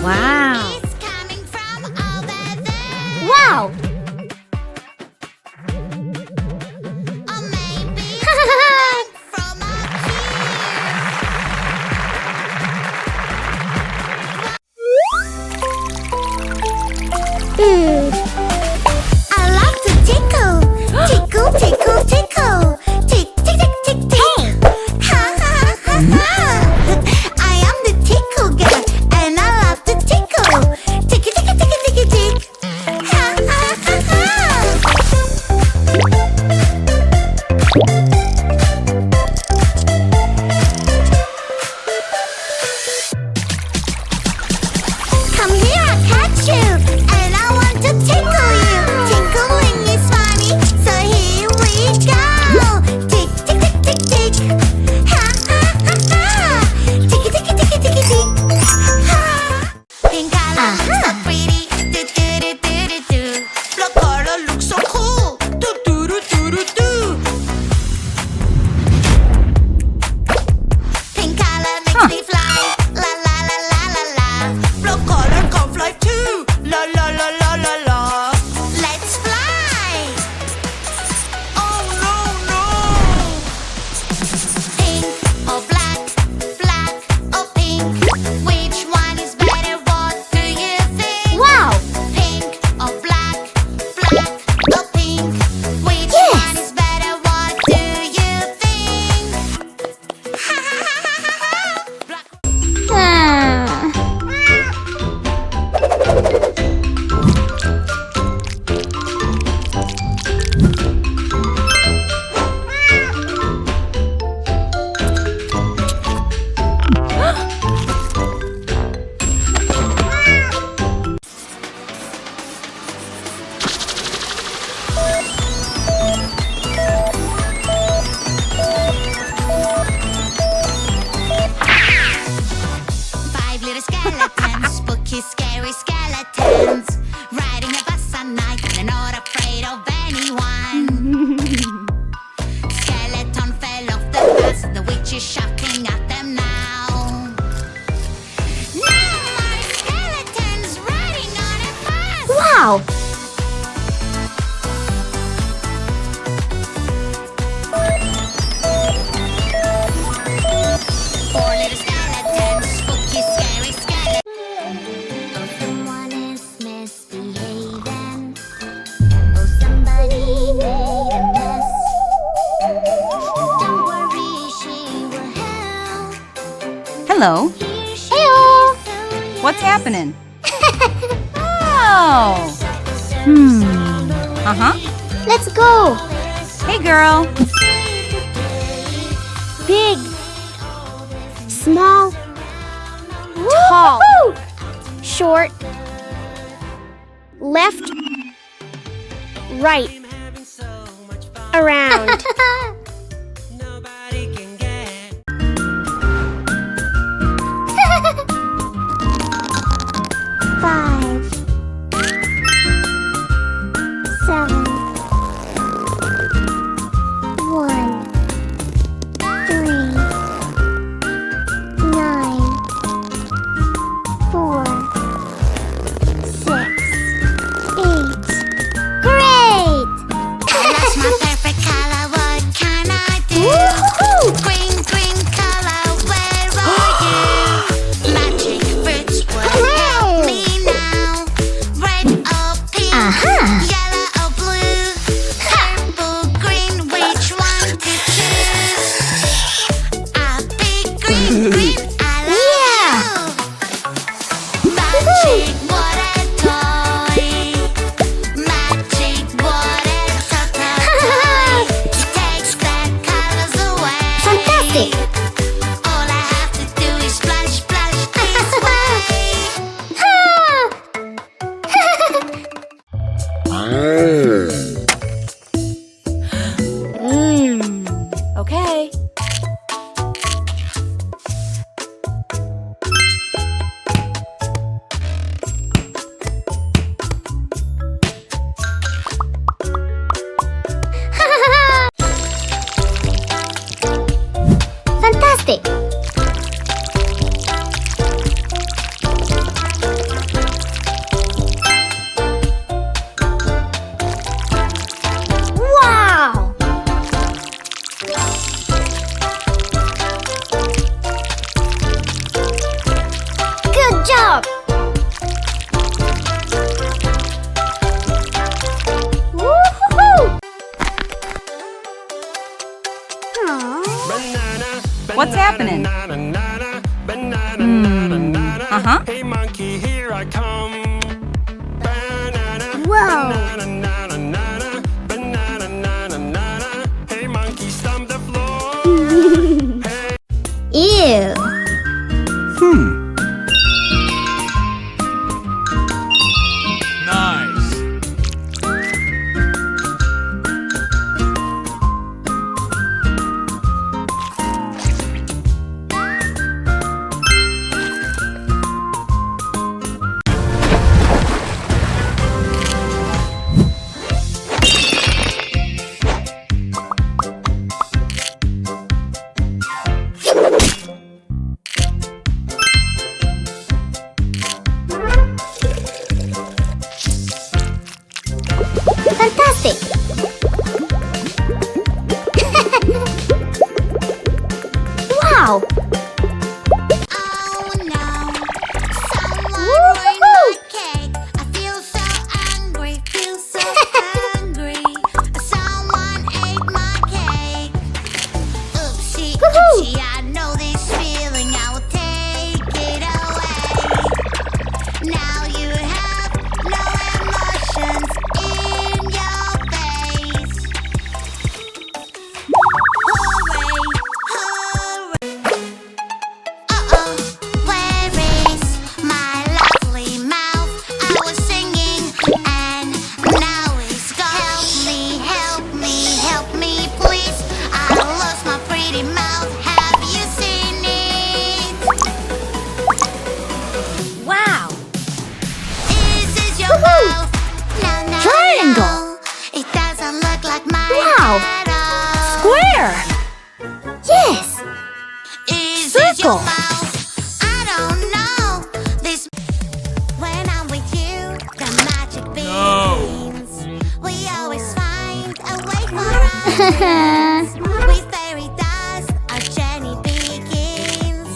Wow. It's coming from over there. Wow. Or maybe it's coming from up here. I love to tickle. Tickle, tickle, tickle. Tick, tick, tick, tick, tick. Ha, ha, ha, ha. I am the tickle girl, and I love to tickle. Ticky, ticky, ticky, ticky, tick. Ha, ha, ha, ha. Come here, I'll catch you, and I want to tickle you. Tickling is funny, so here we go. Tick, tick, tick, tick, tick. Ha, ha, ha, ha. Ticky, ticky, ticky, ticky, tick. Ha. Pink color looks so pretty. Do, do, do, do, do, do. Blue color looks so cool. Do, do, do, do, do, do. Pink color makes me fly. La, la, la, la, la, la. Blue color can fly too. La, la, la, la, la, la. Let's fly. Oh, no, no. Pink or black, black or pink. Which one is better? What do you think? Wow. Pink or black, black or pink. Which one is better? What do you think? Ha ha ha ha ha ha. Black. Five little skeletons, spooky, scary skeletons, riding a bus at night. They're not afraid of anyone. Skeleton fell off the bus. The witch is shouting at them now. No more skeletons riding on a bus. Wow. Four little skeletons, spooky, scary skeletons. Oh, someone is misbehaving. Oh, somebody made a mess. Don't worry, she will help. Hello. Here she Heyo. is, so What's yes. happening? Oh. Uh-huh. Let's go. Hey, girl. Big. Small. Tall. Short. Left. Right. Around. Five. 7. 1. 3. 9. 4. 6. 8. Great! That's my perfect color. What can I do? Woohoo! Green, green color. Where are you? Magic fruits will help me now. Red or pink, yellow or blue, purple, green. Which one to choose? I'll be green, green. I love you. Magic water toy. Magic water toy. Takes the colors away. Fantastic! All I have to do is splash, splash this way. Okay. Fantastic! What's happening? Uh-huh. Hey monkey, here I come. Whoa. Hey monkey, stomp the floor. Ew. Nice. Fantastic. Wow. Oh no, someone Woo-hoo! ruined my cake. I feel so angry, feel so angry. Someone ate my cake. Oopsie, Woohoo! oopsie, I know this feeling. I will take it away. Now you have no emotions in your face. Hooray, hooray. Uh-oh, where is my lovely mouth? I was singing and now it's gone. Help me, please. I lost my pretty mouth. Have you seen it? Wow. Is this your Woohoo! mouth? No, Triangle. no. It doesn't look like mine Wow. at all. Square. Yes. Is this your Circle. mouth? I don't know. This when I'm with you, the magic begins. We always find a way for us. With fairy dust, our journey begins.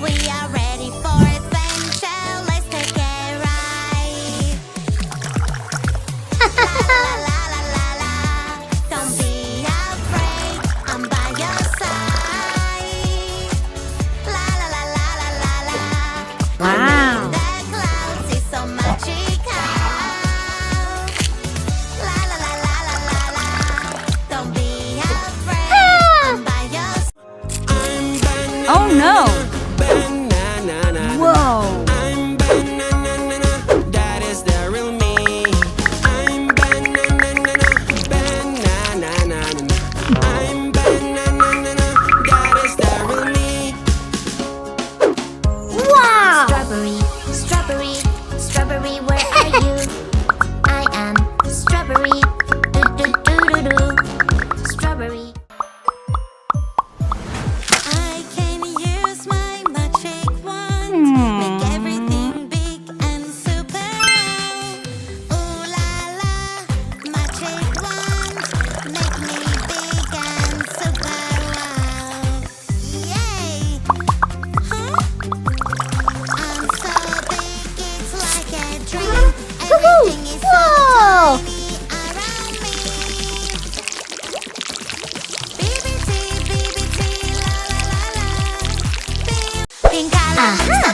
We are ready for adventure. Let's take a ride. La la la la la la. Don't be afraid. I'm by your side. La la la la la la la. Wow. The clouds is so magical. La la la la la la la. Don't be afraid. I'm by your side. Oh no. Banana. Whoa. I'm banana. That is the real me. I'm banana. I'm banana. That is the real me. Wow. Strawberry, strawberry, strawberry, where are you? I am strawberry. Do do do do do. Strawberry. I can use my magic wand. Make everything big and super. Ooh la la, magic wand. Make me big and super wow. Yay! Huh? I'm so big, it's like a dream. Everything is so Whoa. tiny around me. BBT, BBT, la la la la. Pink color, Aha.